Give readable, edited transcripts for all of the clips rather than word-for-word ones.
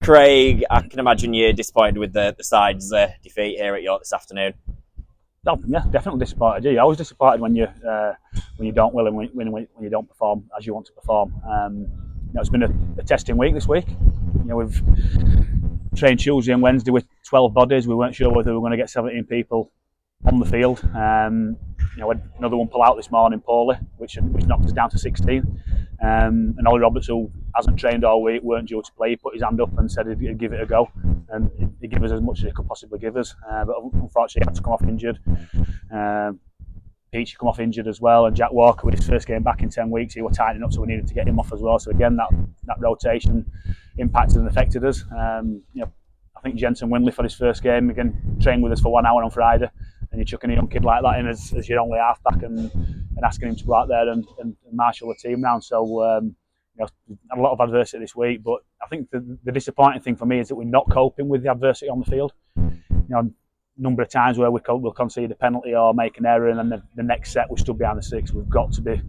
Craig, I can imagine you're disappointed with the side's defeat here at York this afternoon. Oh, yeah, definitely disappointed. You're always disappointed when you don't win and when you don't perform as you want to perform. It's been a testing week this week. We've trained Tuesday and Wednesday with 12 bodies. We weren't sure whether we were going to get 17 people on the field. We had another one pull out this morning poorly, which knocked us down to 16. And Ollie Roberts, who hasn't trained all week, weren't due to play. He put his hand up and said he'd give it a go, and he'd give us as much as he could possibly give us. But unfortunately, he had to come off injured. Peachy come off injured as well, and Jack Walker with his first game back in 10 weeks, he was tightening up, so we needed to get him off as well. So again, that rotation impacted and affected us. I think Jensen Winley for his first game again trained with us for 1 hour on Friday, and you're chucking a young kid like that in as your only halfback and asking him to go out there and marshal the team round. So had a lot of adversity this week, but I think the disappointing thing for me is that we're not coping with the adversity on the field. Number of times where we'll concede a penalty or make an error, and then the next set we stood behind the six. We've got to be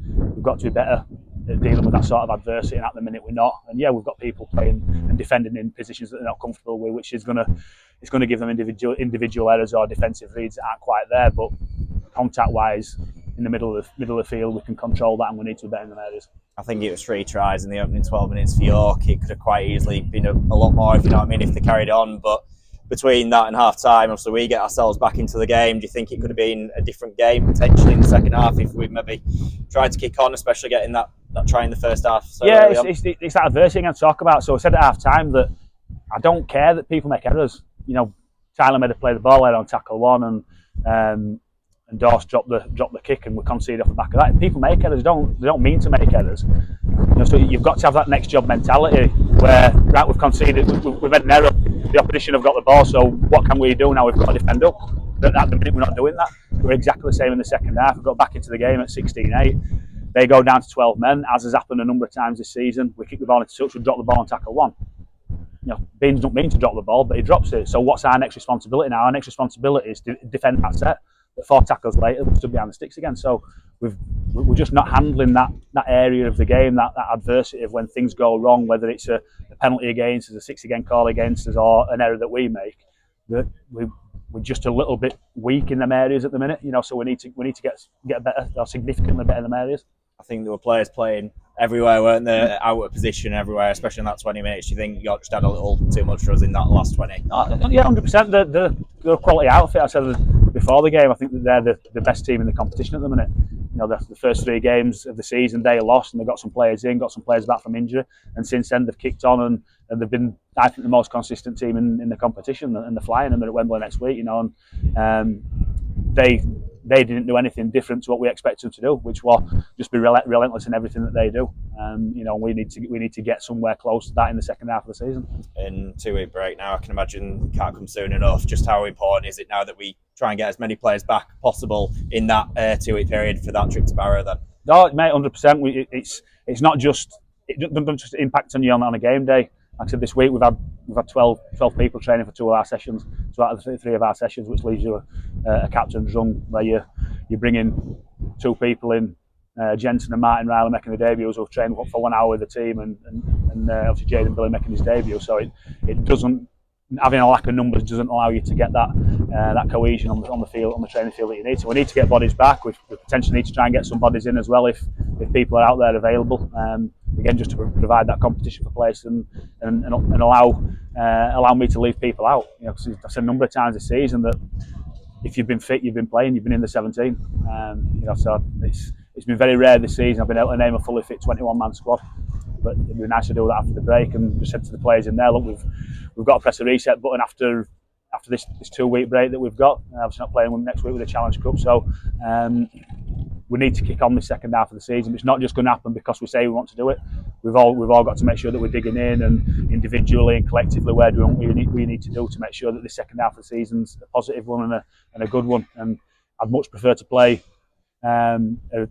better at dealing with that sort of adversity, and at the minute we're not. And yeah, we've got people playing and defending in positions that they're not comfortable with, which is going to give them individual errors or defensive reads that aren't quite there. But contact-wise, in the middle of the field, we can control that, and we need to be better in them areas. I think it was 3 tries in the opening 12 minutes for York. It could have quite easily been a lot more, if you know what I mean, if they carried on. But between that and half time, obviously we get ourselves back into the game. Do you think it could have been a different game potentially in the second half if we maybe tried to kick on, especially getting that try in the first half? So yeah, it's that adversity I'm going to talk about. So I said at half time that I don't care that people make errors. Tyler made a play the ball out on tackle one, and Dorse dropped the kick, and we conceded off the back of that. People make errors. They don't mean to make errors. So you've got to have that next job mentality where, right, we've conceded, we've had an error, the opposition have got the ball, so what can we do now? We've got to defend up. But at the minute we're not doing that. We're exactly the same in the second half. We got back into the game at 16-8. They go down to 12 men, as has happened a number of times this season. We kick the ball into touch, we drop the ball on tackle one. Beans don't mean to drop the ball, but he drops it. So what's our next responsibility now? Our next responsibility is to defend that set. But 4 tackles later, we're stood behind the sticks again. So we're just not handling that area of the game, that adversity of when things go wrong, whether it's a penalty against us, a 6-again call against us, or an error that we make. That we're just a little bit weak in them areas at the minute. So we need to get better, or significantly better in them areas. I think there were players playing everywhere, weren't there? Out of position everywhere, especially in that 20 minutes. Do you think York just had a little too much for us in that last 20? Yeah, 100%. They're a quality outfit. I said before the game, I think that they're the best team in the competition at the minute. The first 3 games of the season they lost, and they got some players in, got some players back from injury, and since then they've kicked on and they've been, I think, the most consistent team in the competition, and they're flying, and they're at Wembley next week. And they didn't do anything different to what we expected them to do, which was just be relentless in everything that they do. We need to get somewhere close to that in the second half of the season. In 2-week break now, I can imagine it can't come soon enough. Just how important is it now that we try and get as many players back possible in that 2-week period for that trip to Barrow then? No, mate, 100%. It's not just, it doesn't just impact on you on a game day. Like I said, this week we've had 12 people training for 2 of our sessions, 2 out of the 3 of our sessions, which leaves you a captain's run where you bring in 2 people in, Jensen and Martin Riley making the debuts, who've trained for 1 hour with the team, and obviously Jaden Billy making his debut. So it doesn't, having a lack of numbers doesn't allow you to get that cohesion on the field, on the training field that you need. So we need to get bodies back. We potentially need to try and get some bodies in as well if people are out there available. Again, just to provide that competition for place and allow me to leave people out. Because I've said a number of times this season that if you've been fit, you've been playing, you've been in the 17. So it's been very rare this season. I've been able to name a fully fit 21-man squad. But it'd be nice to do that after the break, and just said to the players in there, look, we've got to press the reset button after this 2-week break that we've got. Obviously not playing next week with the Challenge Cup, so we need to kick on the second half of the season. It's not just going to happen because we say we want to do it. We've all got to make sure that we're digging in, and individually and collectively we're doing what we need to do to make sure that the second half of the season's a positive one and a good one. And I'd much prefer to play a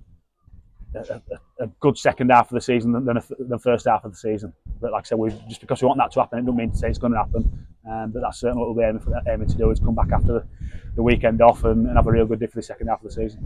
good second half of the season than the first half of the season. But like I said, just because we want that to happen, it doesn't mean to say it's going to happen. But that's certainly what we'll be aiming to do, is come back after the weekend off and have a real good day for the second half of the season.